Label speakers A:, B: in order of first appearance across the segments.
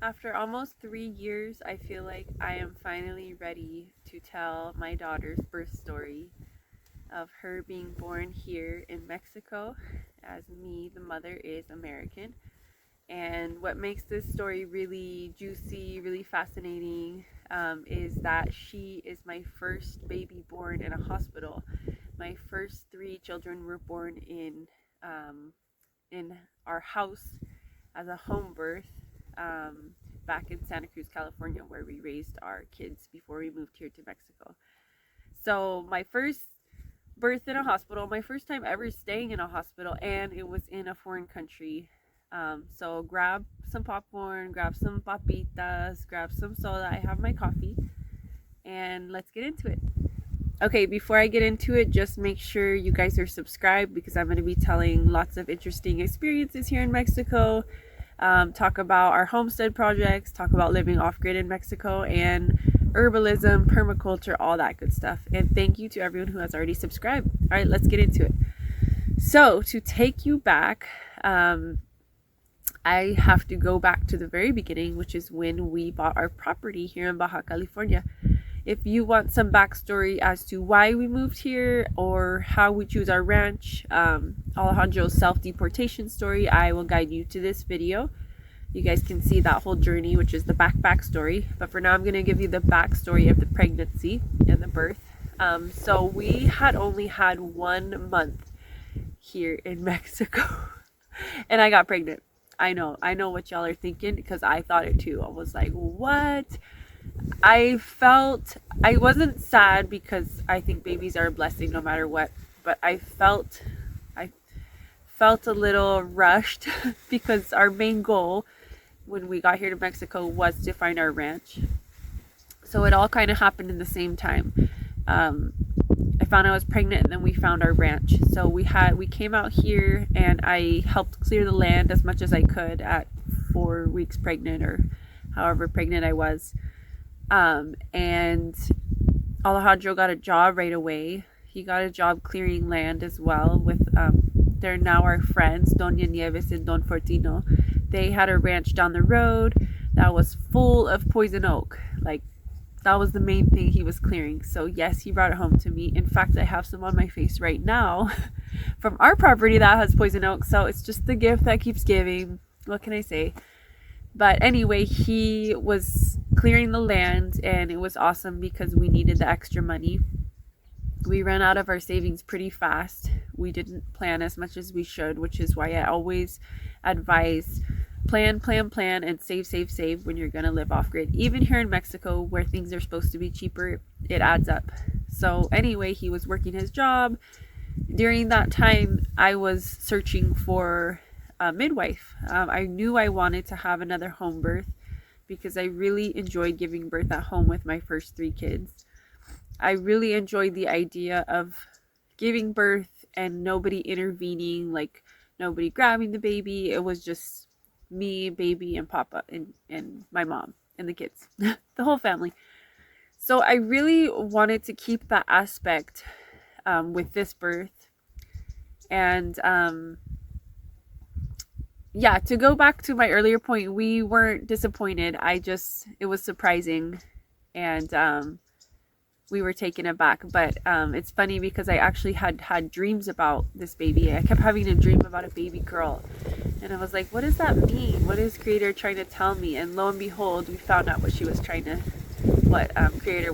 A: After almost 3 years, I feel like I am finally ready to tell my daughter's birth story of her being born here in Mexico, as me, the mother, is American. And what makes this story really juicy, really fascinating, is that she is my first baby born in a hospital. My first three children were born in our house as a home birth, back in Santa Cruz, California, where we raised our kids before we moved here to Mexico. So my first birth in a hospital, my first time ever staying in a hospital, and it was in a foreign country. So grab some popcorn, grab some papitas, grab some soda. I have my coffee, and let's get into it. Okay, before I get into it, just make sure you guys are subscribed because I'm going to be telling lots of interesting experiences here in Mexico. Talk about our homestead projects, talk about living off grid in Mexico, and herbalism, permaculture, all that good stuff. And thank you to everyone who has already subscribed. All right, let's get into it. So, to take you back, I have to go back to the very beginning, which is when we bought our property here in Baja California. If you want some backstory as to why we moved here or how we choose our ranch, Alejandro's self-deportation story, I will guide you to this video. You guys can see that whole journey, which is the back story. But for now, I'm going to give you the backstory of the pregnancy and the birth. So we had only had 1 month here in Mexico and I got pregnant. I know what y'all are thinking, because I thought it too. I was like, what? I wasn't sad because I think babies are a blessing no matter what, but I felt a little rushed because our main goal when we got here to Mexico was to find our ranch. So it all kind of happened in the same time. I found I was pregnant, and then we found our ranch. So we came out here, and I helped clear the land as much as I could at 4 weeks pregnant, or however pregnant I was. And Alejandro got a job right away. He got a job clearing land as well with, they're now our friends, Doña Nieves and Don Fortino. They had a ranch down the road that was full of poison oak. Like, that was the main thing he was clearing. So yes, he brought it home to me. In fact, I have some on my face right now from our property that has poison oak. So it's just the gift that keeps giving. What can I say? But anyway, he was clearing the land, and it was awesome because we needed the extra money. We ran out of our savings pretty fast. We didn't plan as much as we should, which is why I always advise plan, and save when you're going to live off grid. Even here in Mexico, where things are supposed to be cheaper, it adds up. So anyway, he was working his job. During that time, I was searching for a midwife. I knew I wanted to have another home birth because I really enjoyed giving birth at home with my first 3 kids. I really enjoyed the idea of giving birth and nobody intervening, like nobody grabbing the baby. It was just me, baby, and Papa, and my mom and the kids, the whole family. So I really wanted to keep that aspect with this birth. And yeah, to go back to my earlier point, we weren't disappointed. It was surprising, and we were taken aback. But it's funny because I actually had dreams about this baby. I kept having a dream about a baby girl, and I was like, what does that mean? What is Creator trying to tell me? And lo and behold, we found out what Creator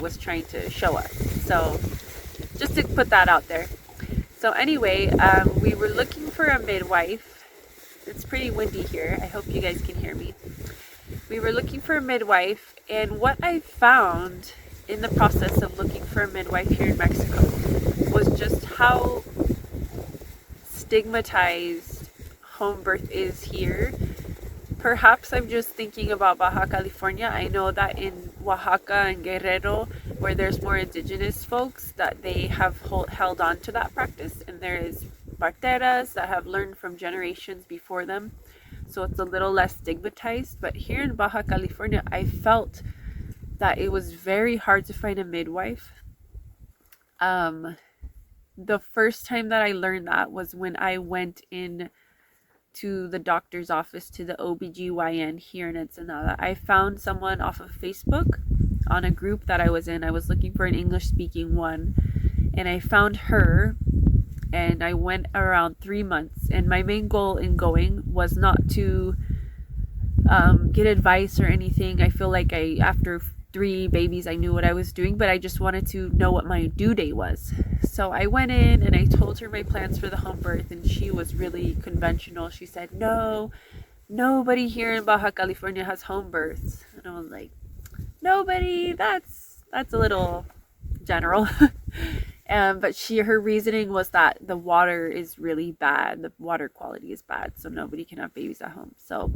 A: was trying to show us. So just to put that out there. So anyway, we were looking for a midwife. It's pretty windy here. I hope you guys can hear me. We were looking for a midwife, and what I found in the process of looking for a midwife here in Mexico was just how stigmatized home birth is here. Perhaps I'm just thinking about Baja California. I know that in Oaxaca and Guerrero, where there's more indigenous folks, that they have held on to that practice, and there is parteras that have learned from generations before them, so it's a little less stigmatized. But here in Baja California, I felt that it was very hard to find a midwife. The first time that I learned that was when I went in to the doctor's office, to the OBGYN here in Ensenada. I found someone off of Facebook on a group that I was in. I was looking for an English speaking one, and I found her, and I went around 3 months. And my main goal in going was not to get advice or anything. I feel like after 3 babies, I knew what I was doing, but I just wanted to know what my due date was. So I went in and I told her my plans for the home birth, and she was really conventional. She said, no, nobody here in Baja California has home births. And I was like, nobody? That's a little general. But her reasoning was that the water is really bad. The water quality is bad, so nobody can have babies at home. So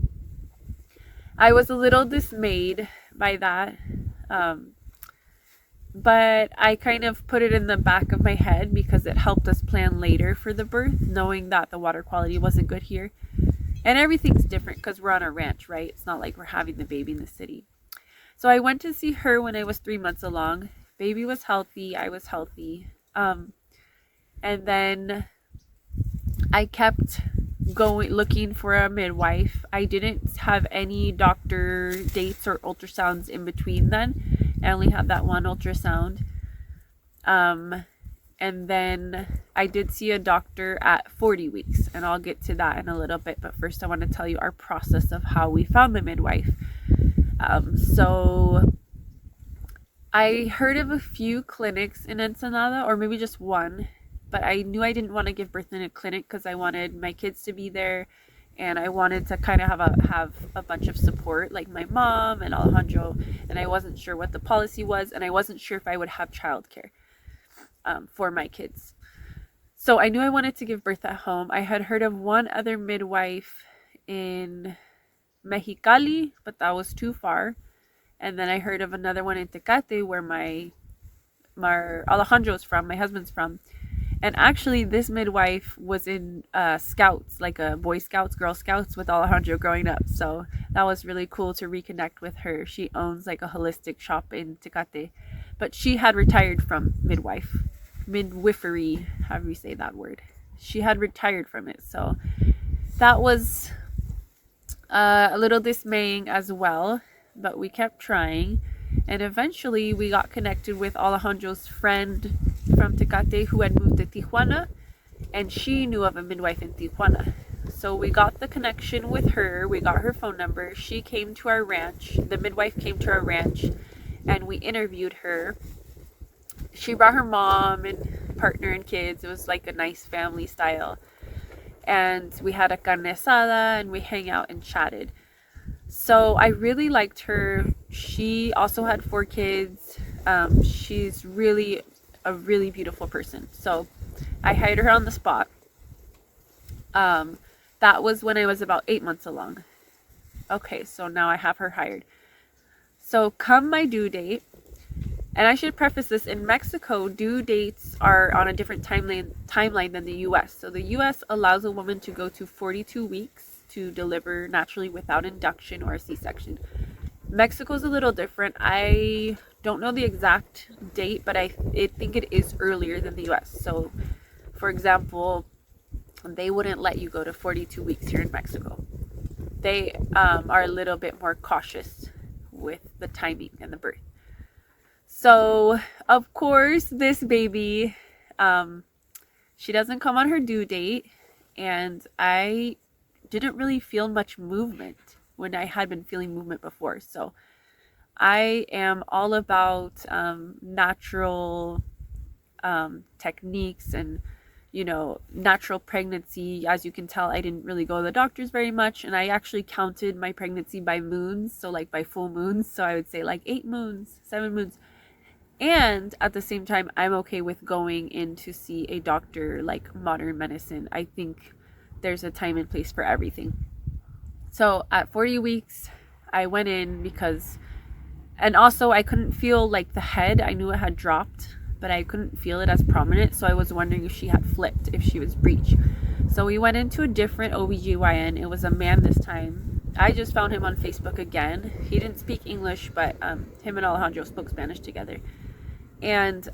A: I was a little dismayed by that. But I kind of put it in the back of my head because it helped us plan later for the birth, knowing that the water quality wasn't good here. And everything's different because we're on a ranch, right? It's not like we're having the baby in the city. So I went to see her when I was 3 months along. Baby was healthy. I was healthy. And then I kept looking for a midwife. I didn't have any doctor dates or ultrasounds in between then. I only had that one ultrasound. And then I did see a doctor at 40 weeks, and I'll get to that in a little bit. But first I want to tell you our process of how we found the midwife. So I heard of a few clinics in Ensenada, or maybe just one, but I knew I didn't want to give birth in a clinic because I wanted my kids to be there, and I wanted to kind of have a bunch of support, like my mom and Alejandro, and I wasn't sure what the policy was, and I wasn't sure if I would have childcare for my kids. So I knew I wanted to give birth at home. I had heard of one other midwife in Mexicali, but that was too far. And then I heard of another one in Tecate, where my Alejandro's from, my husband's from. And actually, this midwife was in Scouts, like a Boy Scouts, Girl Scouts with Alejandro growing up. So that was really cool to reconnect with her. She owns like a holistic shop in Tecate. But she had retired from midwifery, however you say that word. She had retired from it. So that was a little dismaying as well. But we kept trying, and eventually we got connected with Alejandro's friend from Tecate who had moved to Tijuana, and she knew of a midwife in Tijuana. So we got the connection with her. We got her phone number. She came to our ranch. The midwife came to our ranch, and we interviewed her. She brought her mom and partner and kids. It was like a nice family style, and we had a carne asada, and we hang out and chatted. So I really liked her. She also had 4 kids. She's really a really beautiful person. So I hired her on the spot. That was when I was about 8 months along. Okay, so now I have her hired. So come my due date, and I should preface this, in Mexico, due dates are on a different timeline than the US. So the US allows a woman to go to 42 weeks to deliver naturally without induction or a C-section. Mexico's a little different. I don't know the exact date, but I think it is earlier than the US. So, for example, they wouldn't let you go to 42 weeks here in Mexico. They are a little bit more cautious with the timing and the birth. So, of course, this baby, she doesn't come on her due date, and I didn't really feel much movement when I had been feeling movement before. So I am all about natural techniques and, natural pregnancy. As you can tell, I didn't really go to the doctors very much, and I actually counted my pregnancy by moons, so like by full moons. So I would say like 8 moons, 7 moons. And at the same time, I'm okay with going in to see a doctor like modern medicine. I think there's a time and place for everything. So at 40 weeks, I went in and also I couldn't feel like the head. I knew it had dropped, but I couldn't feel it as prominent. So I was wondering if she had flipped, if she was breech. So we went into a different OBGYN. It was a man this time. I just found him on Facebook again. He didn't speak English, but him and Alejandro spoke Spanish together. And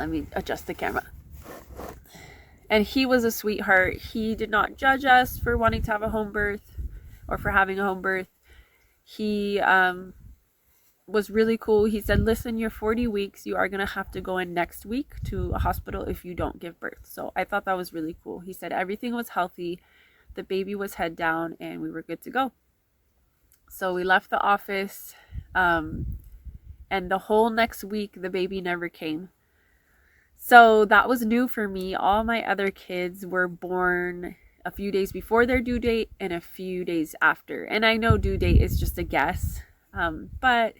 A: let me adjust the camera. And he was a sweetheart. He did not judge us for wanting to have a home birth or for having a home birth. He was really cool. He said, listen, you're 40 weeks. You are going to have to go in next week to a hospital if you don't give birth. So I thought that was really cool. He said everything was healthy. The baby was head down and we were good to go. So we left the office, and the whole next week, the baby never came. So that was new for me. All my other kids were born a few days before their due date and a few days after. And I know due date is just a guess, but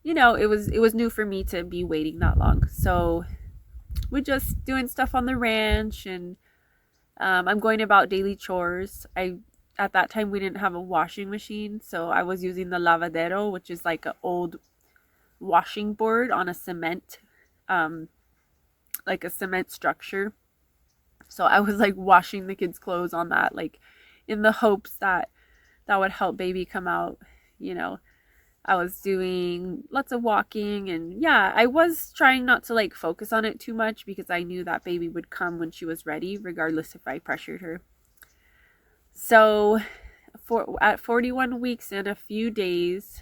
A: you know, it was new for me to be waiting that long. So we're just doing stuff on the ranch, and I'm going about daily chores. At that time we didn't have a washing machine, so I was using the lavadero, which is like an old washing board on a cement, like a cement structure. So I was like washing the kids' clothes on that, like in the hopes that that would help baby come out, you know. I was doing lots of walking, and yeah, I was trying not to like focus on it too much because I knew that baby would come when she was ready, regardless if I pressured her. So at 41 weeks and a few days,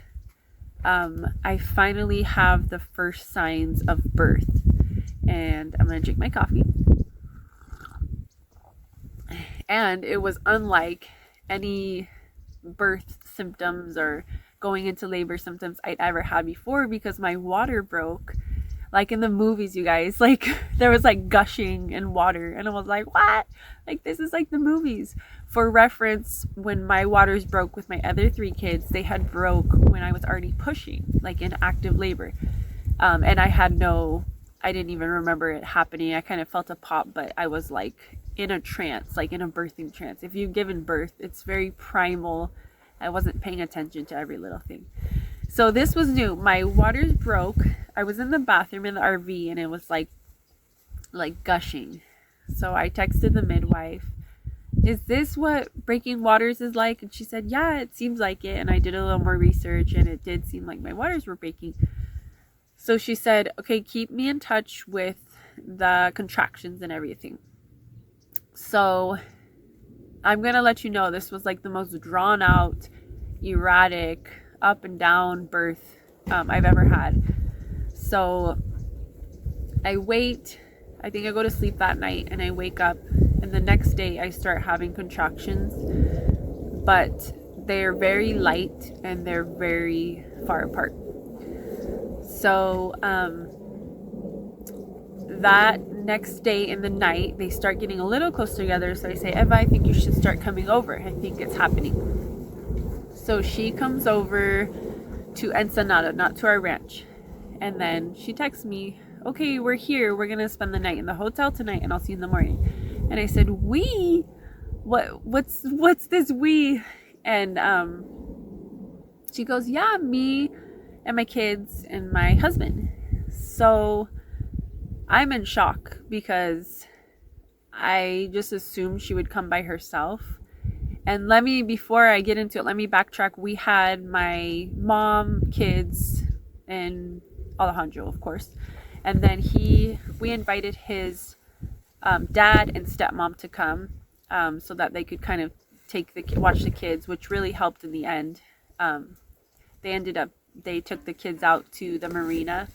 A: I finally have the first signs of birth. And I'm going to drink my coffee. And it was unlike any birth symptoms or going into labor symptoms I'd ever had before, because my water broke. Like in the movies, you guys, like there was like gushing and water, and I was like, what? Like this is like the movies. For reference, when my waters broke with my other 3 kids, they had broke when I was already pushing, like in active labor. And I didn't even remember it happening. I kind of felt a pop, but I was like in a trance, like in a birthing trance. If you've given birth, it's very primal. I wasn't paying attention to every little thing. So this was new. My waters broke. I was in the bathroom in the RV, and it was like gushing. So I texted the midwife, is this what breaking waters is like? And she said, yeah, it seems like it. And I did a little more research, and it did seem like my waters were breaking. So she said, okay, keep me in touch with the contractions and everything. So I'm going to let you know, this was like the most drawn out, erratic, up and down birth I've ever had. So I wait. I think I go to sleep that night, and I wake up, and the next day I start having contractions, but they're very light and they're very far apart. So that next day in the night, they start getting a little close together. So I say, Eva, I think you should start coming over. I think it's happening. So she comes over to Ensenada, not to our ranch. And then she texts me, okay, we're here. We're going to spend the night in the hotel tonight, and I'll see you in the morning. And I said, we? What's this we? And she goes, yeah, me and my kids and my husband. So I'm in shock because I just assumed she would come by herself. And before I get into it, let me backtrack. We had my mom, kids, and Alejandro, of course. And then we invited his dad and stepmom to come, so that they could kind of watch the kids, which really helped in the end. They took the kids out to the marina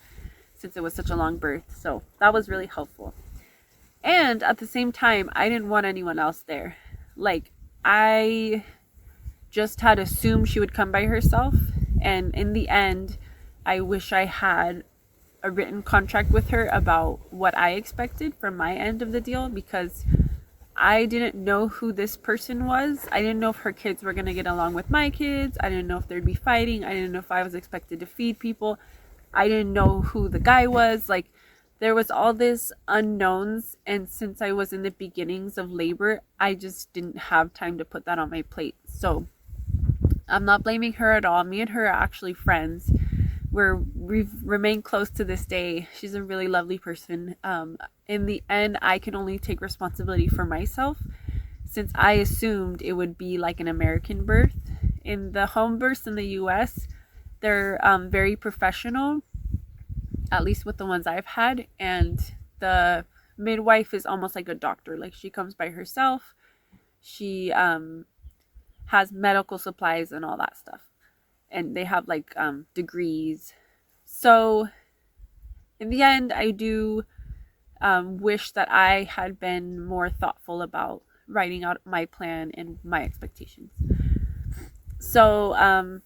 A: since it was such a long birth. So that was really helpful. And at the same time, I didn't want anyone else there. Like, I just had assumed she would come by herself. And in the end, I wish I had a written contract with her about what I expected from my end of the deal, because I didn't know who this person was. I didn't know if her kids were going to get along with my kids. I didn't know if there'd be fighting. I didn't know if I was expected to feed people. I didn't know who the guy was. Like, there was all this unknowns. And since I was in the beginnings of labor, I just didn't have time to put that on my plate. So I'm not blaming her at all. Me and her are actually friends. We've remained close to this day. She's a really lovely person. In the end, I can only take responsibility for myself, since I assumed it would be like an American birth. In the home births in the US, they're very professional, at least with the ones I've had, and the midwife is almost like a doctor. Like, she comes by herself. She has medical supplies and all that stuff. And they have like degrees. So in the end, I do wish that I had been more thoughtful about writing out my plan and my expectations. So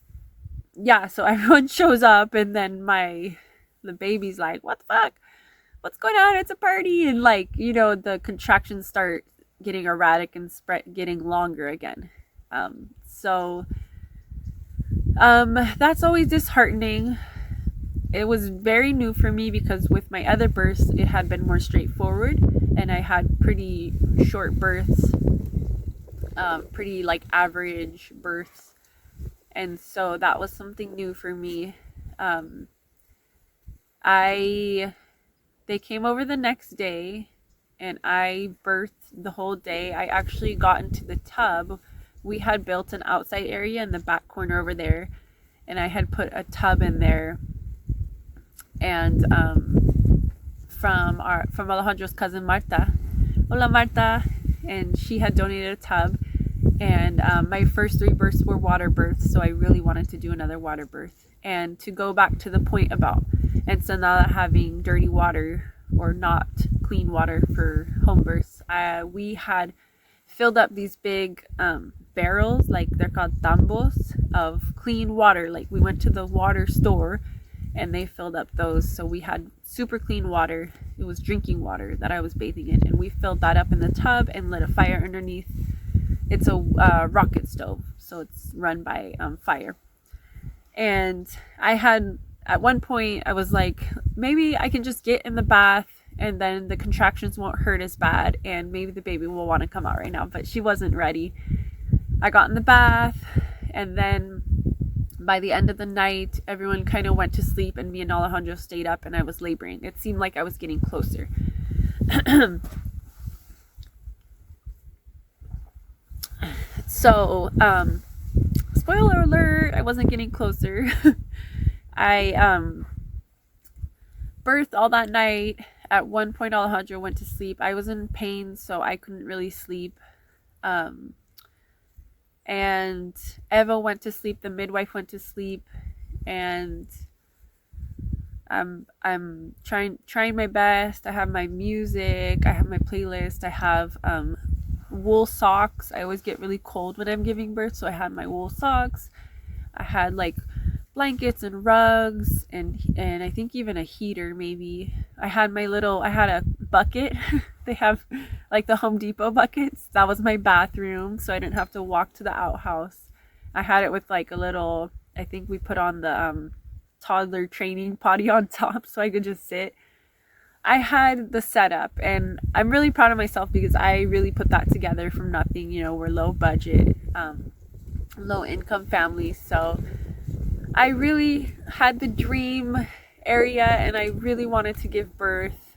A: yeah, so everyone shows up, and then the baby's like, what the fuck? What's going on? It's a party. And like, you know, the contractions start getting erratic and getting longer again. So that's always disheartening. It was very new for me because with my other births, it had been more straightforward, and I had pretty short births, pretty like average births. And so that was something new for me. They came over the next day, and I birthed the whole day. I actually got into the tub. We had built an outside area in the back corner over there, and I had put a tub in there. And from Alejandro's cousin Marta, hola Marta, and she had donated a tub. And my first 3 births were water births, so I really wanted to do another water birth. And to go back to the point about Ensenada having dirty water or not clean water for home births, we had filled up these big barrels, like they're called tambos, of clean water. Like, we went to the water store and they filled up those, so we had super clean water. It was drinking water that I was bathing in, and we filled that up in the tub and lit a fire underneath. It's a rocket stove, so it's run by fire. And I had, at one point, I was like, maybe I can just get in the bath and then the contractions won't hurt as bad, and maybe the baby will want to come out right now. But she wasn't ready. I got in the bath, and then by the end of the night, everyone kind of went to sleep, and me and Alejandro stayed up, and I was laboring. It seemed like I was getting closer. So, spoiler alert, I wasn't getting closer. I birthed all that night. At one point, Alejandro went to sleep. I was in pain, so I couldn't really sleep. And Eva went to sleep. The midwife went to sleep, and I'm trying my best. I have my music. I have my playlist. I have wool socks. I always get really cold when I'm giving birth, so I had my wool socks. I had like blankets and rugs, and I think even a heater maybe. I had a bucket. They have like the Home Depot buckets. That was my bathroom, so I didn't have to walk to the outhouse. I had it with like a little, I think we put on the toddler training potty on top, so I could just sit. I had the setup, and I'm really proud of myself because I really put that together from nothing. You know, we're low budget, low income family, so I really had the dream area, and I really wanted to give birth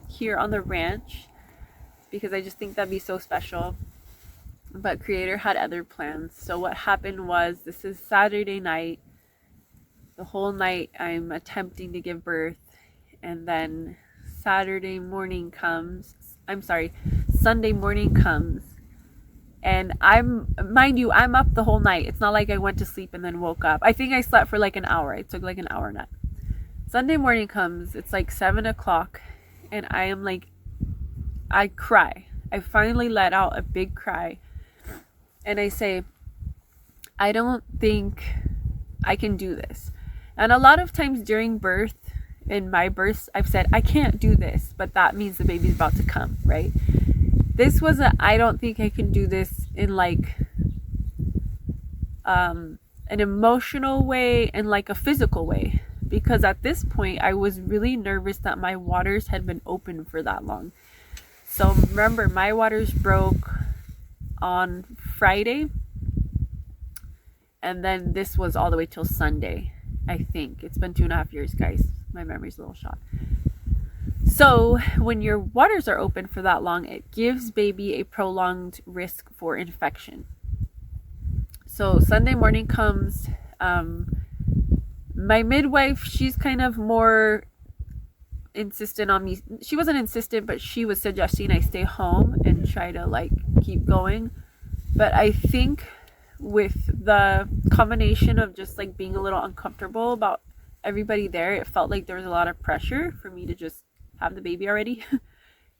A: here on the ranch because I just think that'd be so special. But Creator had other plans. So what happened was, this is Saturday night. The whole night I'm attempting to give birth, and then Sunday morning comes, and mind you, I'm up the whole night. It's not like I went to sleep and then woke up. I think I slept for like an hour. I took like an hour nap. Sunday morning comes, it's like 7 o'clock, and I am like, I cry. I finally let out a big cry, and I say, I don't think I can do this. And a lot of times during birth, in my births, I've said, I can't do this, but that means the baby's about to come, right? This was I don't think I can do this in like an emotional way and like a physical way, because at this point I was really nervous that my waters had been open for that long. So remember, my waters broke on Friday, and then this was all the way till Sunday. I think it's been 2.5 years, guys. My memory's a little shot. So when your waters are open for that long, it gives baby a prolonged risk for infection. So Sunday morning comes, my midwife, she's kind of more insistent on me. She wasn't insistent, but she was suggesting I stay home and try to like keep going. But I think with the combination of just like being a little uncomfortable about everybody there, it felt like there was a lot of pressure for me to just have the baby already.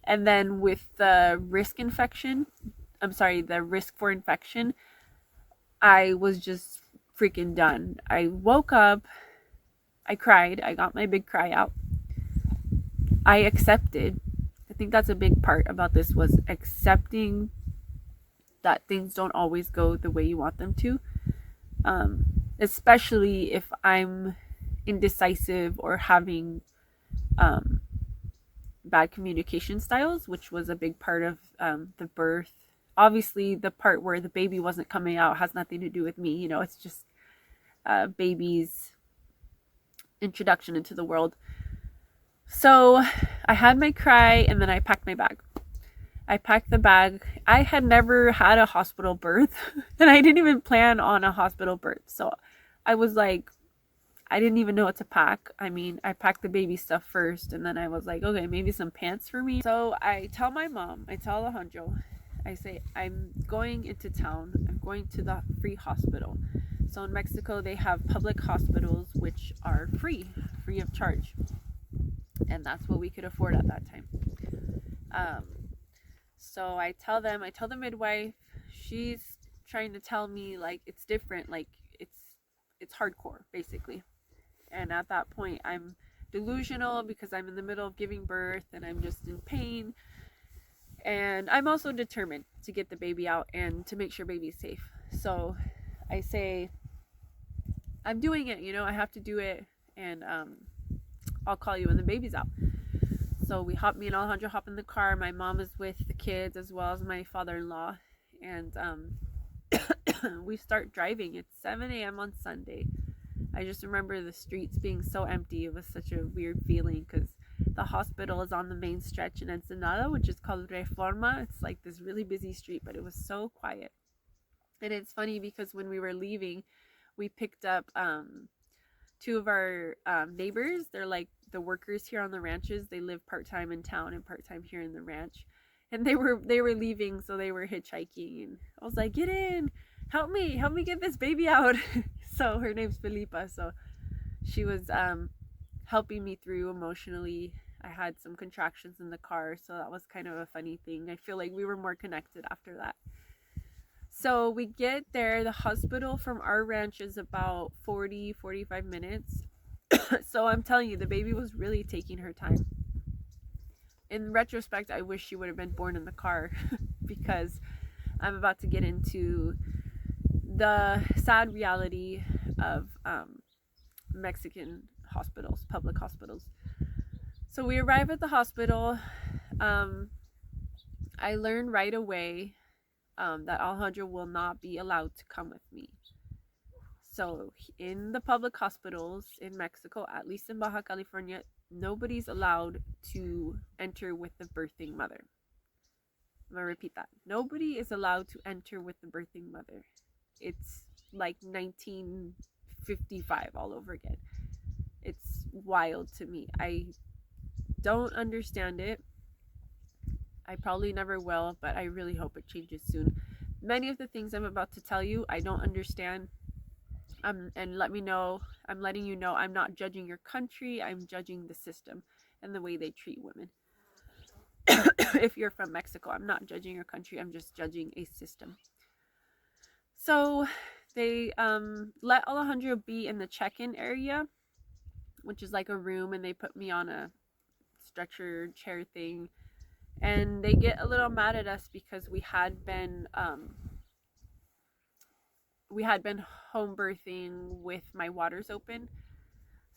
A: And then with the risk for infection, I was just freaking done. I woke up, I cried, I got my big cry out. I accepted. I think that's a big part about this, was accepting that things don't always go the way you want them to. Especially if I'm indecisive or having bad communication styles, which was a big part of the birth. Obviously, the part where the baby wasn't coming out has nothing to do with me. It's just baby's introduction into the world. So I had my cry, and then I packed my bag. I packed the bag. I had never had a hospital birth, and I didn't even plan on a hospital birth. So I was like, I didn't even know what to pack. I mean, I packed the baby stuff first, and then I was like, okay, maybe some pants for me. So I tell my mom, I tell Alejandro, I say, I'm going into town. I'm going to the free hospital. So in Mexico, they have public hospitals, which are free of charge. And that's what we could afford at that time. So I tell the midwife, she's trying to tell me like it's different, like it's hardcore basically. And at that point I'm delusional because I'm in the middle of giving birth and I'm just in pain. And I'm also determined to get the baby out and to make sure baby's safe. So I say, I'm doing it, I have to do it, and I'll call you when the baby's out. So me and Alejandro hop in the car. My mom is with the kids as well as my father-in-law. And we start driving. It's 7 a.m. on Sunday. I just remember the streets being so empty. It was such a weird feeling because the hospital is on the main stretch in Ensenada, which is called Reforma. It's like this really busy street, but it was so quiet. And it's funny because when we were leaving, we picked up two of our neighbors. They're like the workers here on the ranches. They live part-time in town and part-time here in the ranch. And they were leaving, so they were hitchhiking. And I was like, get in, help me get this baby out. So her name's Felipa. So she was helping me through emotionally. I had some contractions in the car, so that was kind of a funny thing. I feel like we were more connected after that. So we get there. The hospital from our ranch is about 45 minutes. So I'm telling you, the baby was really taking her time. In retrospect, I wish she would have been born in the car because I'm about to get into the sad reality of Mexican hospitals, public hospitals. So we arrive at the hospital. I learned right away that Alejandro will not be allowed to come with me. So in the public hospitals in Mexico, at least in Baja California, nobody's allowed to enter with the birthing mother. I'm going to repeat that. Nobody is allowed to enter with the birthing mother. It's like 1955 all over again. It's wild to me. I don't understand it. I probably never will, but I really hope it changes soon. Many of the things I'm about to tell you, I don't understand. And let me know, I'm letting you know I'm not judging your country, I'm judging the system and the way they treat women. If you're from Mexico, I'm not judging your country, I'm just judging a system. So they let Alejandro be in the check-in area, which is like a room, and they put me on a stretcher chair thing. And they get a little mad at us because we had been home birthing with my waters open.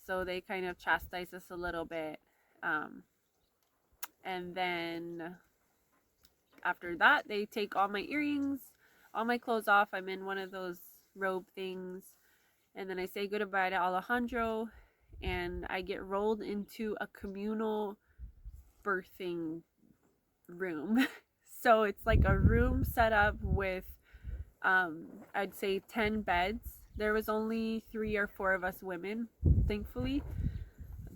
A: So they kind of chastised us a little bit. And then after that, they take all my earrings, all my clothes off. I'm in one of those robe things. And then I say goodbye to Alejandro, and I get rolled into a communal birthing room. So it's like a room set up with I'd say 10 beds. There was only 3 or 4 of us women, thankfully,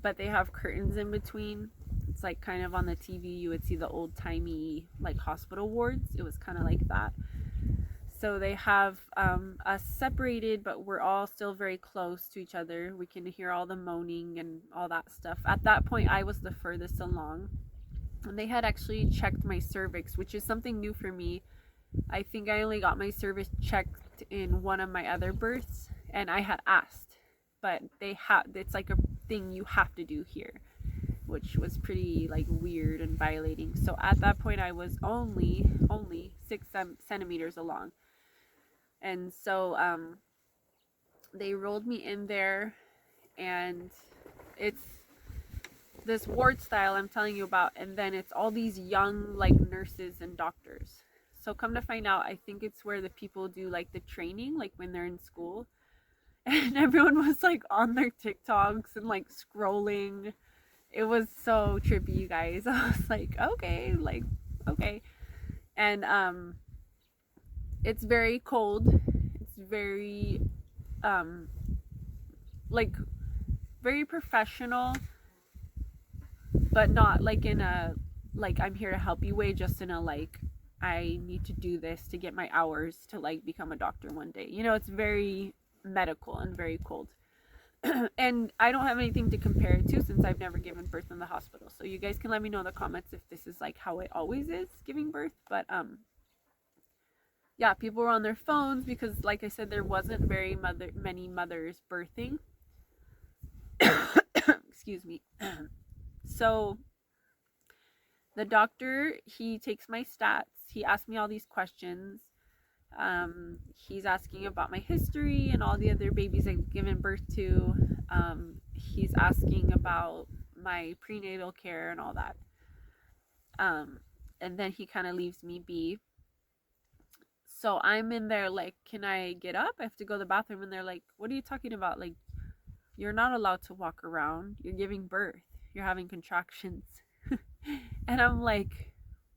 A: but they have curtains in between. It's like kind of on the TV, you would see the old timey like hospital wards. It was kind of like that. So they have us separated, but we're all still very close to each other. We can hear all the moaning and all that stuff. At that point, I was the furthest along. And they had actually checked my cervix, which is something new for me. I think I only got my cervix checked in one of my other births, and I had asked, but it's like a thing you have to do here, which was pretty like weird and violating. So at that point I was only 6 centimeters along. And so they rolled me in there, and it's this ward style I'm telling you about, and then it's all these young like nurses and doctors. So come to find out, I think it's where the people do like the training, like when they're in school. And everyone was like on their TikToks and like scrolling. It was so trippy, you guys. I was like, okay. And it's very cold. It's very like very professional, but not like in a like I'm here to help you way, just in a like I need to do this to get my hours to like become a doctor one day. You know, it's very medical and very cold. And I don't have anything to compare it to since I've never given birth in the hospital. So you guys can let me know in the comments if this is like how it always is giving birth. But yeah, people were on their phones because like I said, there wasn't many mothers birthing. Excuse me. So the doctor, he takes my stats. He asked me all these questions. He's asking about my history and all the other babies I've given birth to. He's asking about my prenatal care and all that. And then he kind of leaves me be. So I'm in there like, can I get up? I have to go to the bathroom. And they're like, what are you talking about? Like, you're not allowed to walk around. You're giving birth. You're having contractions. And I'm like,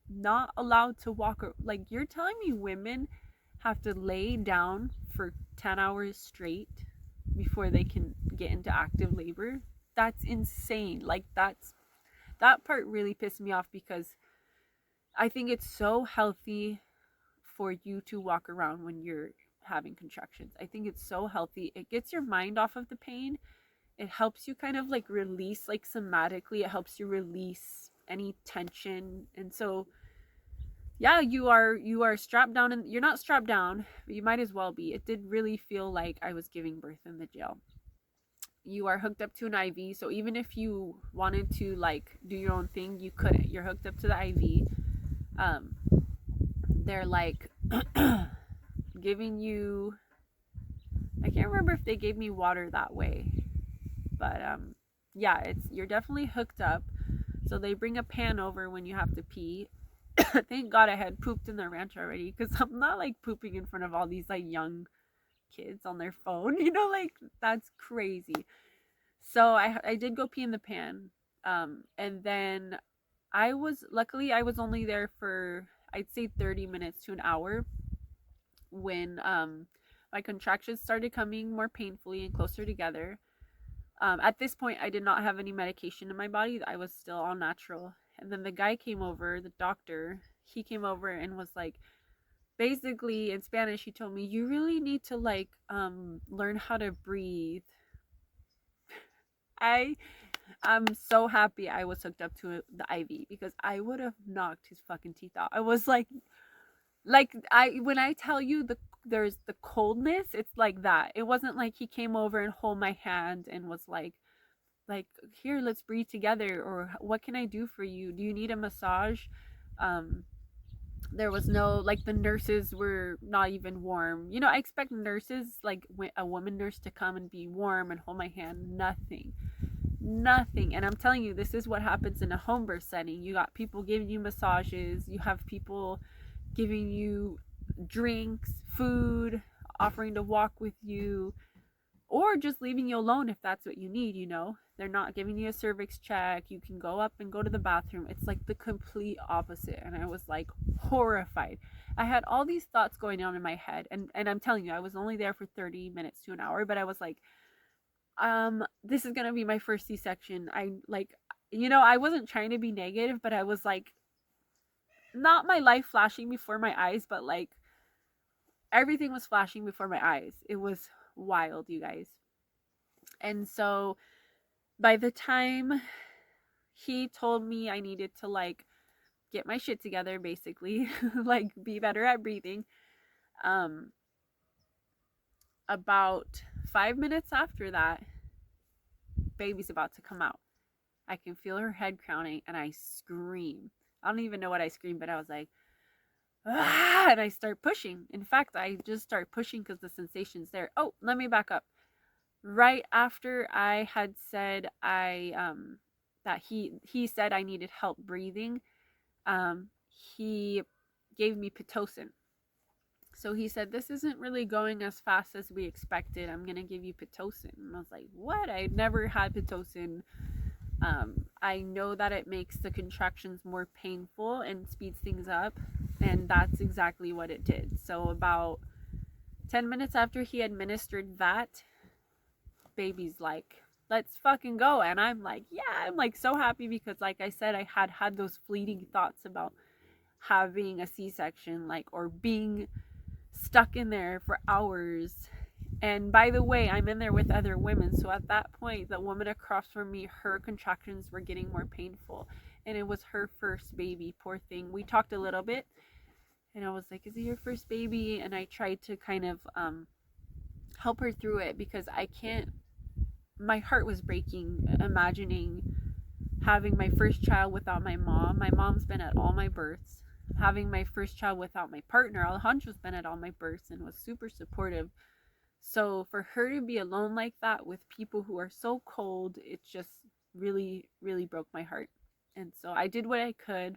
A: not allowed to walk. Like, you're telling me women have to lay down for 10 hours straight before they can get into active labor? That's insane. Like, that part really pissed me off, because I think it's so healthy for you to walk around when you're having contractions. I think it's so healthy. It gets your mind off of the pain. It helps you kind of like release, like somatically, it helps you release any tension. And so yeah, you are strapped down, and you're not strapped down, but you might as well be. It did really feel like I was giving birth in the jail. You are hooked up to an IV, so even if you wanted to like do your own thing, you couldn't. You're hooked up to the IV. They're like giving you, I can't remember if they gave me water that way, but yeah, you're definitely hooked up. So they bring a pan over when you have to pee. Thank God I had pooped in the ranch already, because I'm not like pooping in front of all these like young kids on their phone, you know, like that's crazy. So I did go pee in the pan, and then luckily I was only there for, I'd say 30 minutes to an hour, when my contractions started coming more painfully and closer together. At this point I did not have any medication in my body. I was still all natural. And then the guy came over, the doctor, he came over and was like, basically in Spanish, he told me, you really need to like learn how to breathe. I'm so happy I was hooked up to the IV, because I would have knocked his fucking teeth out. I was like when I tell you there's the coldness, it's like that. It wasn't like he came over and hold my hand and was like here, let's breathe together, or what can I do for you? Do you need a massage? There was no, like, the nurses were not even warm. You know, I expect nurses, like a woman nurse, to come and be warm and hold my hand. Nothing. And I'm telling you, this is what happens in a home birth setting. You got people giving you massages, you have people giving you drinks, food, offering to walk with you, or just leaving you alone if that's what you need. You know, they're not giving you a cervix check. You can go up and go to the bathroom. It's like the complete opposite. And I was like horrified. I had all these thoughts going on in my head, and I'm telling you, I was only there for 30 minutes to an hour, but I was like, this is gonna be my first C-section. I like, I wasn't trying to be negative, but I was like, not my life flashing before my eyes, but like everything was flashing before my eyes. It was wild, you guys. And so by the time he told me I needed to like get my shit together, basically, like be better at breathing, um, about 5 minutes after that, baby's about to come out. I can feel her head crowning and I scream. I don't even know what I screamed, but I was like, ah, and I start pushing. In fact, I just start pushing because the sensation's there. Oh, let me back up. Right after I had said that he said I needed help breathing, he gave me Pitocin. So he said, this isn't really going as fast as we expected. I'm going to give you Pitocin. And I was like, what? I'd never had Pitocin. I know that it makes the contractions more painful and speeds things up. And that's exactly what it did. So about 10 minutes after he administered that, baby's like, let's fucking go. And I'm like, yeah, I'm like so happy because like I said, I had those fleeting thoughts about having a C-section, like, or being stuck in there for hours. And by the way, I'm in there with other women, so at that point the woman across from me, her contractions were getting more painful, and it was her first baby. Poor thing. We talked a little bit and I was like, is it your first baby? And I tried to kind of help her through it because I can't, my heart was breaking imagining having my first child without my mom. My mom's been at all my births. Having my first child without my partner. Alejandro's been at all my births and was super supportive. So for her to be alone like that with people who are so cold, it just really, really broke my heart. And so I did what I could.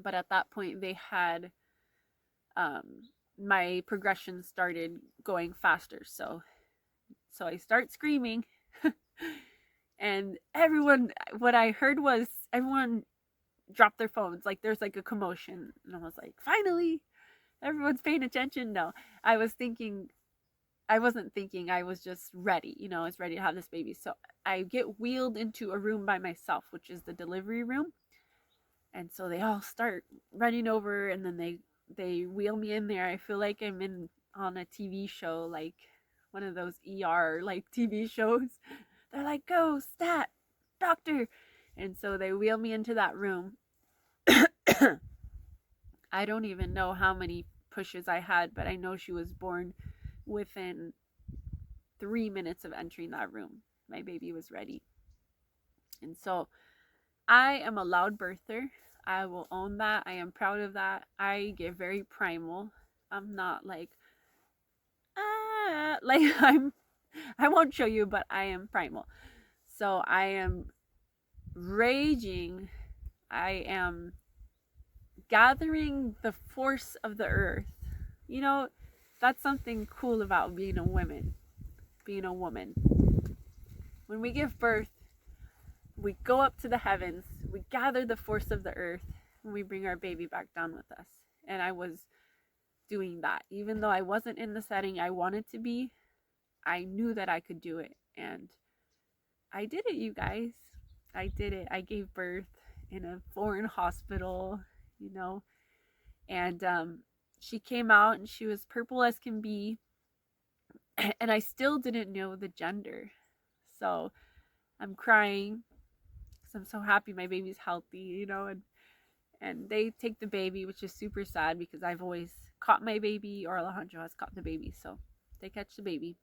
A: But at that point, they had my progression started going faster. So I start screaming. And everyone, what I heard was everyone dropped their phones. Like there's like a commotion. And I was like, finally, everyone's paying attention. No, I wasn't thinking, I was just ready. I was ready to have this baby. So I get wheeled into a room by myself, which is the delivery room. And so they all start running over and then they wheel me in there. I feel like I'm on a TV show, like one of those ER like TV shows. They're like, go, stat, doctor. And so they wheel me into that room. I don't even know how many pushes I had, but I know she was born within 3 minutes of entering that room. My baby was ready. And so I am a loud birther. I will own that. I am proud of that. I get very primal. I'm not like, I won't show you, but I am primal. So I am raging. I am gathering the force of the earth. That's something cool about being a woman. When we give birth, we go up to the heavens, we gather the force of the earth, and we bring our baby back down with us. And I was doing that. Even though I wasn't in the setting I wanted to be, I knew that I could do it. And I did it, you guys. I did it. I gave birth in a foreign hospital, and she came out and she was purple as can be. And I still didn't know the gender. So I'm crying because I'm so happy my baby's healthy, and they take the baby, which is super sad because I've always caught my baby, or Alejandro has caught the baby. So they catch the baby.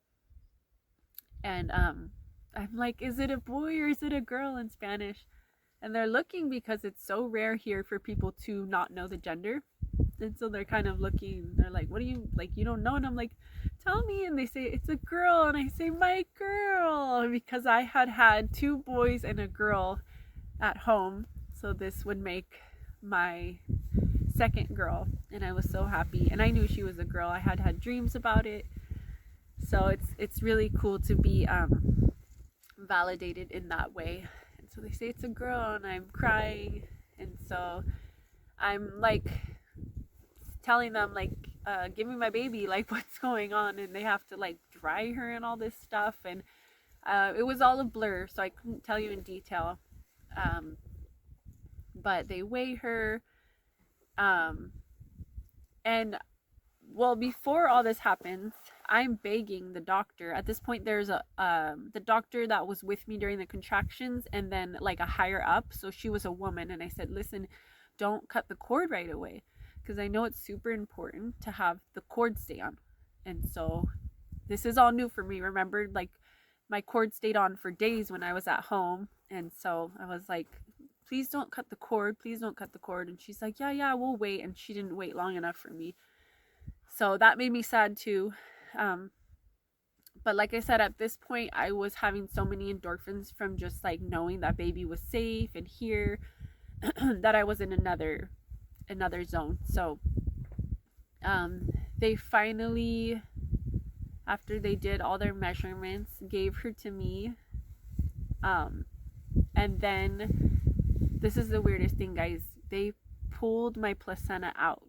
A: And I'm like, is it a boy or is it a girl in Spanish? And they're looking because it's so rare here for people to not know the gender. And so they're kind of looking, they're like, what do you, like, you don't know? And I'm like, tell me. And they say, it's a girl. And I say, my girl, because I had 2 boys and a girl at home. So this would make my second girl. And I was so happy. And I knew she was a girl. I had dreams about it. So it's really cool to be validated in that way. And so they say it's a girl and I'm crying. And so I'm like telling them, like, give me my baby, like, what's going on? And they have to like dry her and all this stuff. And It was all a blur, so I couldn't tell you in detail. But they weigh her. Um, and well, before all this happens, I'm begging the doctor. At this point, there's a the doctor that was with me during the contractions, and then like a higher up. So she was a woman, and I said, "Listen, don't cut the cord right away, because I know it's super important to have the cord stay on." And so this is all new for me. Remember, like my cord stayed on for days when I was at home, and so I was like, "Please don't cut the cord. Please don't cut the cord." And she's like, "Yeah, yeah, we'll wait." And she didn't wait long enough for me. So that made me sad too. Um, but like I said, at this point, I was having so many endorphins from just like knowing that baby was safe and here that I was in another zone. So they finally, after they did all their measurements, gave her to me. And then this is the weirdest thing, guys. They pulled my placenta out.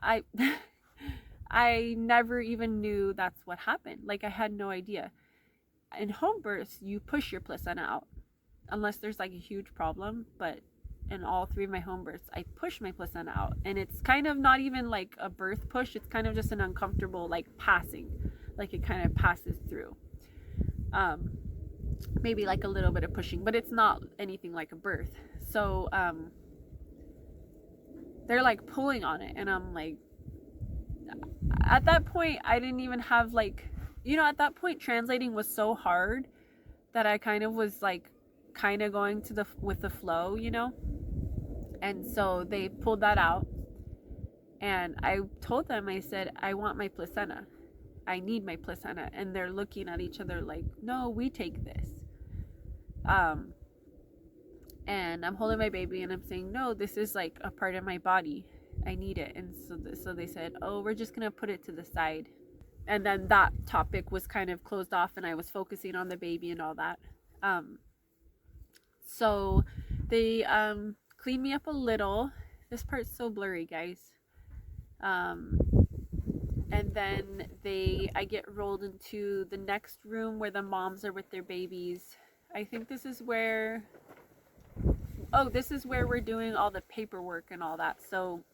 A: I I never even knew that's what happened. Like I had no idea. In home births, you push your placenta out unless there's like a huge problem, but in all three of my home births, I push my placenta out, and it's kind of not even like a birth push. It's kind of just an uncomfortable like passing, like it kind of passes through. Maybe like a little bit of pushing, but it's not anything like a birth. So they're like pulling on it, and I'm like, at that point I didn't even have like, at that point translating was so hard that I kind of was like kind of going to the with the flow, and so they pulled that out, and I told them, I said, I want my placenta, I need my placenta. And they're looking at each other like, no, we take this. And I'm holding my baby and I'm saying, no, this is like a part of my body, I need it. And so they said, oh, we're just gonna put it to the side. And then that topic was kind of closed off, and I was focusing on the baby and all that. So they cleaned me up a little. This part's so blurry, guys. And then I get rolled into the next room where the moms are with their babies. I think this is where we're doing all the paperwork and all that. So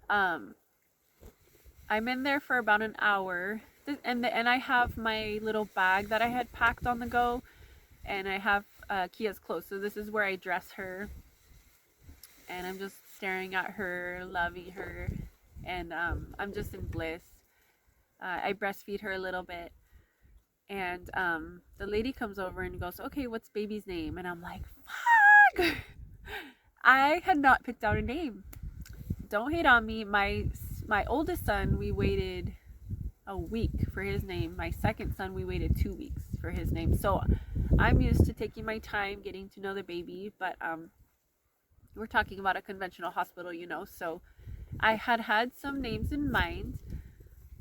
A: I'm in there for about an hour, and I have my little bag that I had packed on the go, and I have Kia's clothes. So this is where I dress her, and I'm just staring at her, loving her, and I'm just in bliss. I breastfeed her a little bit, and the lady comes over and goes, okay, what's baby's name? And I'm like, fuck! I had not picked out a name. Don't hate on me. My oldest son, we waited a week for his name. My second son, we waited 2 weeks for his name. So I'm used to taking my time getting to know the baby, but we're talking about a conventional hospital, so I had some names in mind,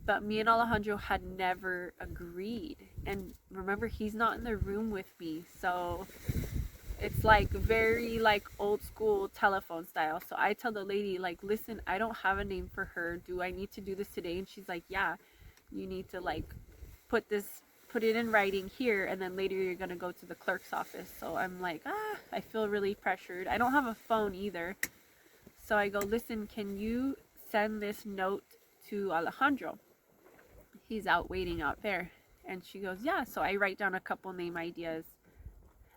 A: but me and Alejandro had never agreed. And remember, he's not in the room with me, so it's like very like old school telephone style. So I tell the lady, like, listen, I don't have a name for her. Do I need to do this today? And she's like, yeah, you need to like put it in writing here, and then later you're gonna go to the clerk's office. So I'm like, I feel really pressured. I don't have a phone either. So I go, listen, can you send this note to Alejandro? He's out waiting out there. And she goes, yeah. So I write down a couple name ideas.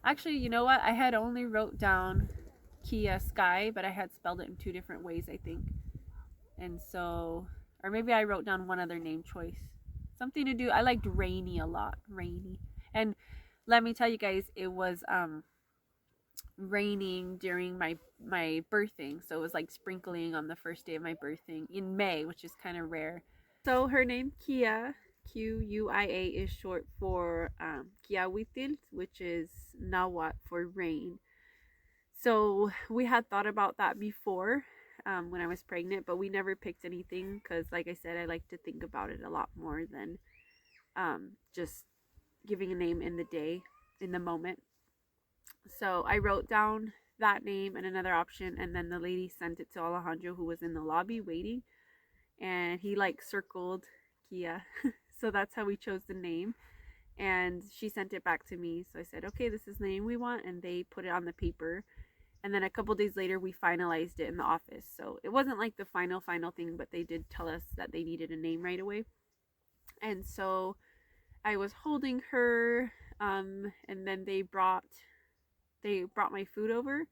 A: Actually, you know what? I had only wrote down Kia Sky, but I had spelled it in 2 different ways, I think. And so, or maybe I wrote down one other name choice. Something to do, I liked Rainy a lot. Rainy. And let me tell you guys, it was raining during my birthing, so it was like sprinkling on the first day of my birthing in May, which is kind of rare. So her name, Kia, Q-U-I-A, is short for Kiahuitil, which is Nahuatl for rain. So we had thought about that before when I was pregnant, but we never picked anything because, like I said, I like to think about it a lot more than just giving a name in the day, in the moment. So I wrote down that name and another option, and then the lady sent it to Alejandro, who was in the lobby waiting, and he like circled Kia. So that's how we chose the name. And she sent it back to me. So I said, okay, this is the name we want. And they put it on the paper. And then a couple days later, we finalized it in the office. So it wasn't like the final thing, but they did tell us that they needed a name right away. And so I was holding her, and then they brought my food over.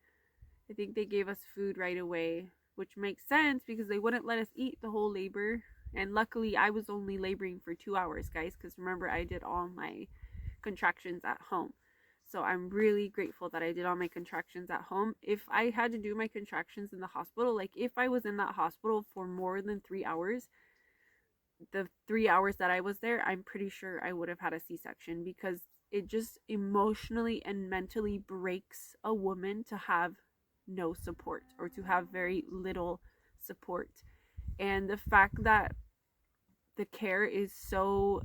A: I think they gave us food right away, which makes sense because they wouldn't let us eat the whole labor. And luckily, I was only laboring for 2 hours, guys, because remember, I did all my contractions at home. So I'm really grateful that I did all my contractions at home. If I had to do my contractions in the hospital, like if I was in that hospital for more than 3 hours, the 3 hours that I was there, I'm pretty sure I would have had a C-section, because it just emotionally and mentally breaks a woman to have no support, or to have very little support. And the fact that the care is so,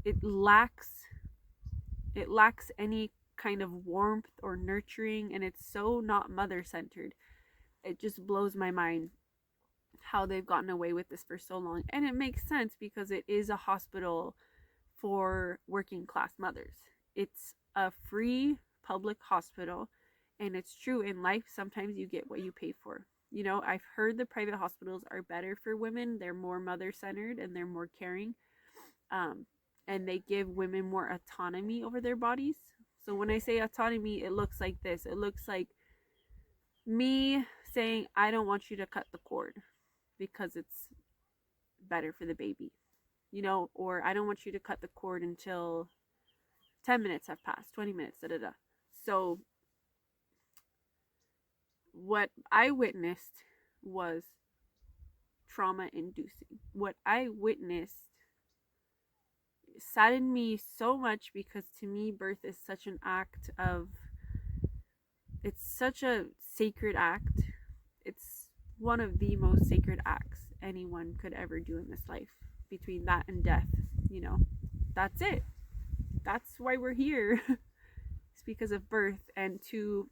A: it lacks any kind of warmth or nurturing, and it's so not mother-centered. It just blows my mind how they've gotten away with this for so long. And it makes sense because it is a hospital for working class mothers. It's a free public hospital, and it's true in life, sometimes you get what you pay for. You know, I've heard the private hospitals are better for women. They're more mother-centered and they're more caring. And they give women more autonomy over their bodies. So when I say autonomy, it looks like this. It looks like me saying, I don't want you to cut the cord because it's better for the baby, you know, or I don't want you to cut the cord until 10 minutes have passed, 20 minutes, da da da. So what I witnessed was trauma inducing. What I witnessed saddened me so much, because to me, birth is such an act of, it's such a sacred act. It's one of the most sacred acts anyone could ever do in this life. Between that and death, you know, that's it. That's why we're here. It's because of birth. And to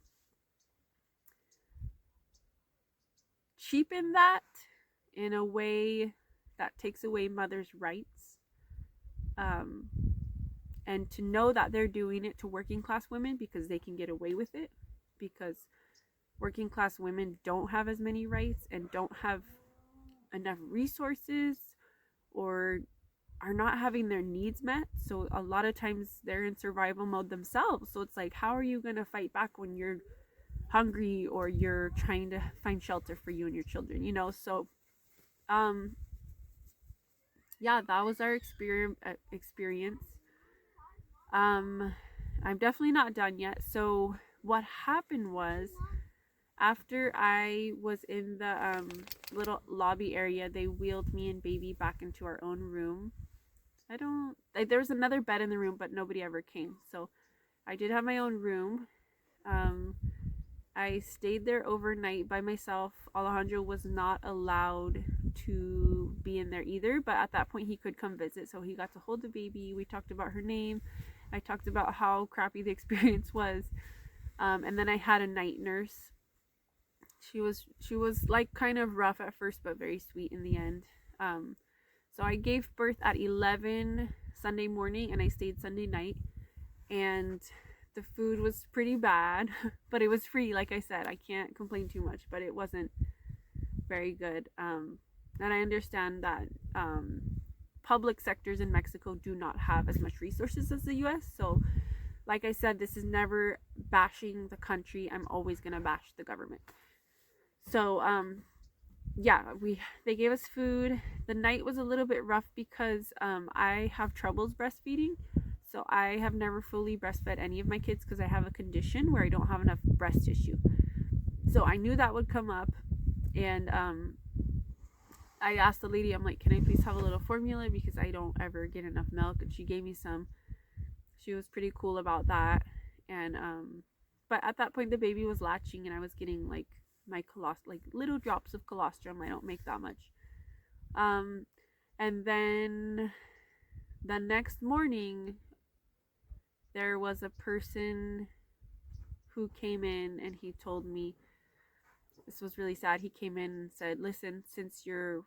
A: cheapen that in a way that takes away mothers' rights, and to know that they're doing it to working class women because they can get away with it, because working class women don't have as many rights and don't have enough resources, or are not having their needs met. So a lot of times they're in survival mode themselves. So it's like, how are you going to fight back when you're hungry, or you're trying to find shelter for you and your children, you know? So yeah, that was our experience. I'm definitely not done yet. So what happened was, after I was in the little lobby area, they wheeled me and baby back into our own room. There was another bed in the room, but nobody ever came. So I did have my own room. I stayed there overnight by myself. Alejandro was not allowed to be in there either, but at that point he could come visit. So he got to hold the baby. We talked about her name. I talked about how crappy the experience was. And then I had a night nurse. She was like kind of rough at first, but very sweet in the end. So I gave birth at 11 Sunday morning, and I stayed Sunday night. And the food was pretty bad, but it was free. Like I said, I can't complain too much, but it wasn't very good. And I understand that public sectors in Mexico do not have as much resources as the US. So like I said, this is never bashing the country. I'm always gonna bash the government. So yeah, they gave us food. The night was a little bit rough because I have troubles breastfeeding. So I have never fully breastfed any of my kids because I have a condition where I don't have enough breast tissue. So I knew that would come up, and I asked the lady, I'm like, can I please have a little formula because I don't ever get enough milk? And she gave me some. She was pretty cool about that. And but at that point the baby was latching, and I was getting like my like little drops of colostrum. I don't make that much. And then the next morning there was a person who came in, and he told me, this was really sad. He came in and said, listen, since you're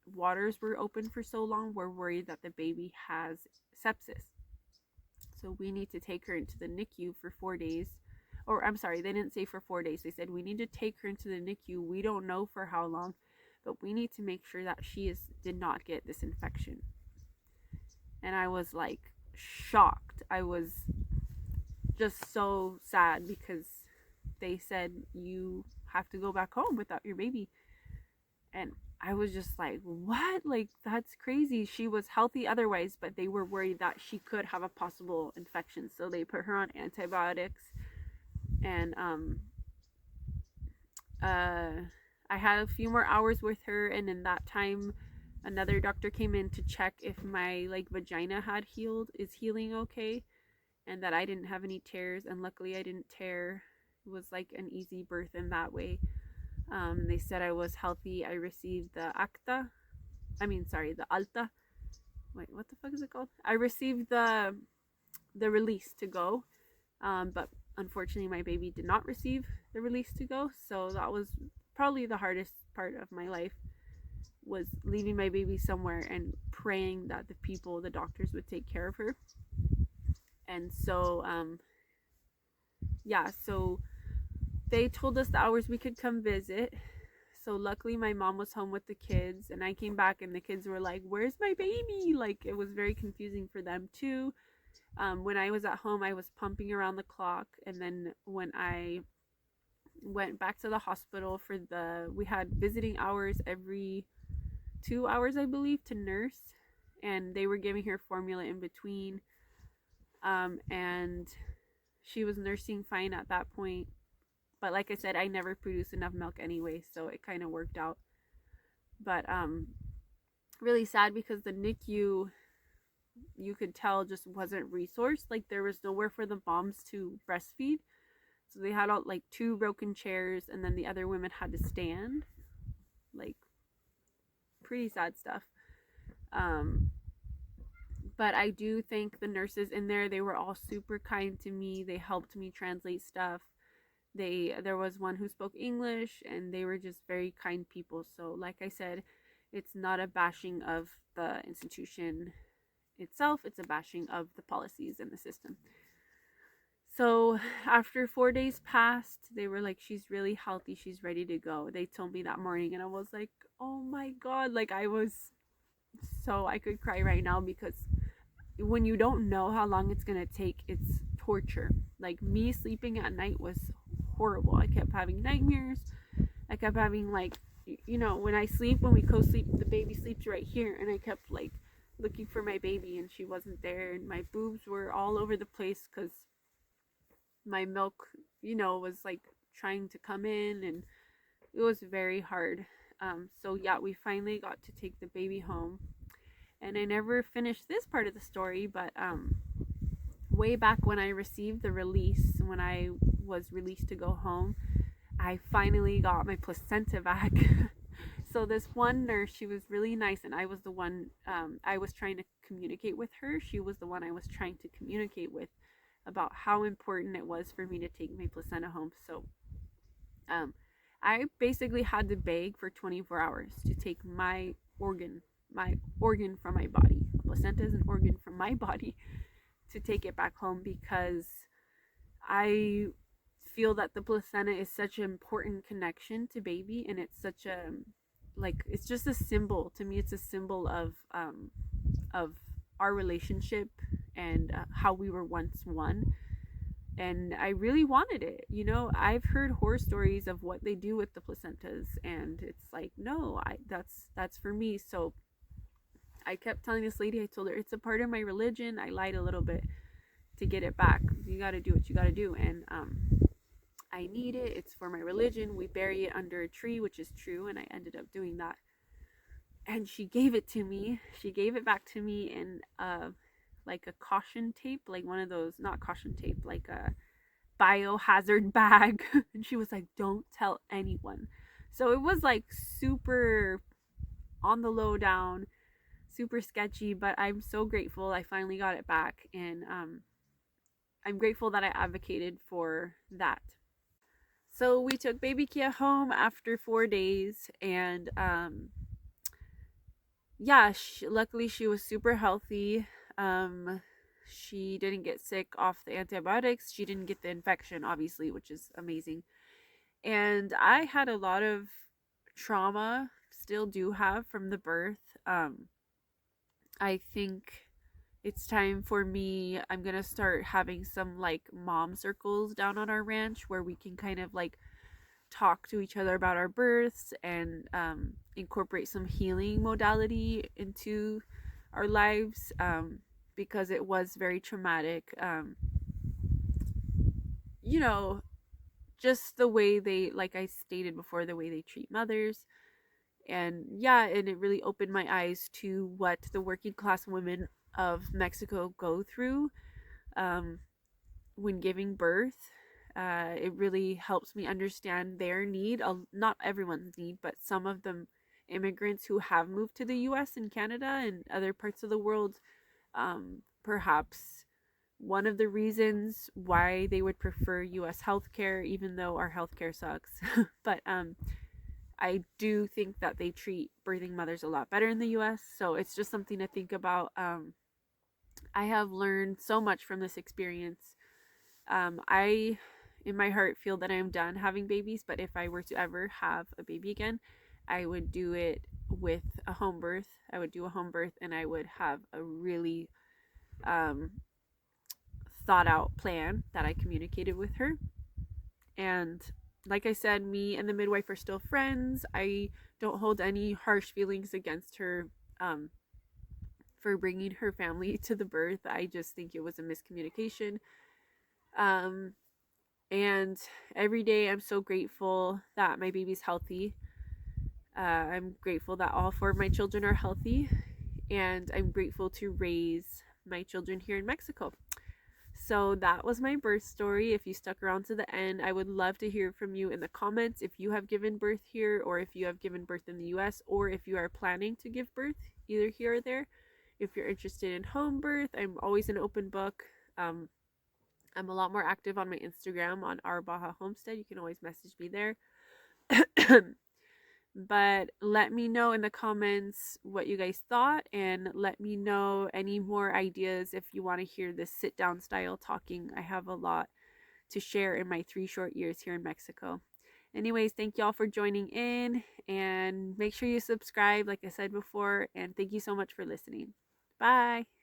A: waters were open for so long, we're worried that the baby has sepsis. So we need to take her into the NICU for 4 days. Or I'm sorry, they didn't say for 4 days. They said we need to take her into the NICU. We don't know for how long, but we need to make sure that she did not get this infection. And I was like shocked. I was just so sad because they said you have to go back home without your baby. And I was just like, what? Like, that's crazy. She was healthy otherwise, but they were worried that she could have a possible infection. So they put her on antibiotics. And I had a few more hours with her. And in that time, another doctor came in to check if my like vagina had is healing okay, and that I didn't have any tears. And luckily I didn't tear. It was like an easy birth in that way. They said I was healthy. I received the alta. Wait, what the fuck is it called? I received the release to go. But unfortunately my baby did not receive the release to go. So that was probably the hardest part of my life, was leaving my baby somewhere and praying that the doctors would take care of her. And so, so they told us the hours we could come visit. So luckily my mom was home with the kids, and I came back and the kids were like, where's my baby? Like, it was very confusing for them too. When I was at home, I was pumping around the clock. And then when I went back to the hospital we had visiting hours every 2 hours, I believe, to nurse. And they were giving her formula in between. And she was nursing fine at that point. But like I said, I never produced enough milk anyway, so it kind of worked out. But really sad because the NICU, you could tell, just wasn't resourced. Like, there was nowhere for the moms to breastfeed. So they had like 2 broken chairs, and then the other women had to stand. Like, pretty sad stuff. But I do thank the nurses in there. They were all super kind to me. They helped me translate stuff. There was one who spoke English, and they were just very kind people. So like I said, it's not a bashing of the institution itself, it's a bashing of the policies and the system. So after 4 days passed, they were like, she's really healthy, she's ready to go. They told me that morning, and I was like, oh my god, like I could cry right now, because when you don't know how long it's gonna take, it's torture. Like, me sleeping at night was horrible. I kept having nightmares. I kept having, like, when we co-sleep, the baby sleeps right here, and I kept like looking for my baby, and she wasn't there, and my boobs were all over the place because my milk, was like trying to come in, and it was very hard. So yeah, we finally got to take the baby home. And I never finished this part of the story, but way back when I received the release, when I was released to go home, I finally got my placenta back. So this one nurse, she was really nice, and I was the one, I was trying to communicate with her. She was the one I was trying to communicate with about how important it was for me to take my placenta home. So I basically had to beg for 24 hours to take my organ from my body. A placenta is an organ from my body, to take it back home, because I feel that the placenta is such an important connection to baby, and it's such a, like, it's just a symbol to me. It's a symbol of our relationship, and how we were once one. And I really wanted it. I've heard horror stories of what they do with the placentas, and it's like, no, that's for me. So I kept telling this lady, I told her, it's a part of my religion. I lied a little bit to get it back. You got to do what you got to do. And I need it. It's for my religion. We bury it under a tree, which is true. And I ended up doing that. And she gave it to me. She gave it back to me in like a caution tape, like one of those, not caution tape, like a biohazard bag. And she was like, don't tell anyone. So it was like super on the low down, super sketchy, but I'm so grateful I finally got it back. And I'm grateful that I advocated for that. So we took baby Kia home after 4 days, and yeah, luckily she was super healthy. She didn't get sick off the antibiotics. She didn't get the infection, obviously, which is amazing. And I had a lot of trauma, still do have, from the birth. I think it's time for me. I'm gonna start having some like mom circles down on our ranch where we can kind of like talk to each other about our births and incorporate some healing modality into our lives, because it was very traumatic. You know, just the way they, like I stated before, the way they treat mothers. And yeah, and it really opened my eyes to what the working class women of Mexico go through um, when giving birth. It really helps me understand their need, not everyone's need, but some of the immigrants who have moved to the US and Canada and other parts of the world. Perhaps one of the reasons why they would prefer US healthcare, even though our healthcare sucks. But I do think that they treat birthing mothers a lot better in the US. So it's just something to think about. I have learned so much from this experience. I, in my heart, feel that I am done having babies, but if I were to ever have a baby again, I would do it with a home birth. I would do a home birth and I would have a really um, thought out plan that I communicated with her. And like I said, me and the midwife are still friends. I don't hold any harsh feelings against her for bringing her family to the birth. I just think it was a miscommunication. Um, and every day I'm so grateful that my baby's healthy. I'm grateful that all four of my children are healthy, and I'm grateful to raise my children here in Mexico. So that was my birth story. If you stuck around to the end, I would love to hear from you in the comments if you have given birth here, or if you have given birth in the US, or if you are planning to give birth either here or there. If you're interested in home birth, I'm always an open book. I'm a lot more active on my Instagram on our Baja Homestead. You can always message me there. But let me know in the comments what you guys thought, and let me know any more ideas if you want to hear this sit down style talking. I have a lot to share in my 3 short years here in Mexico. Anyways, thank y'all for joining in, and make sure you subscribe like I said before, and thank you so much for listening. Bye.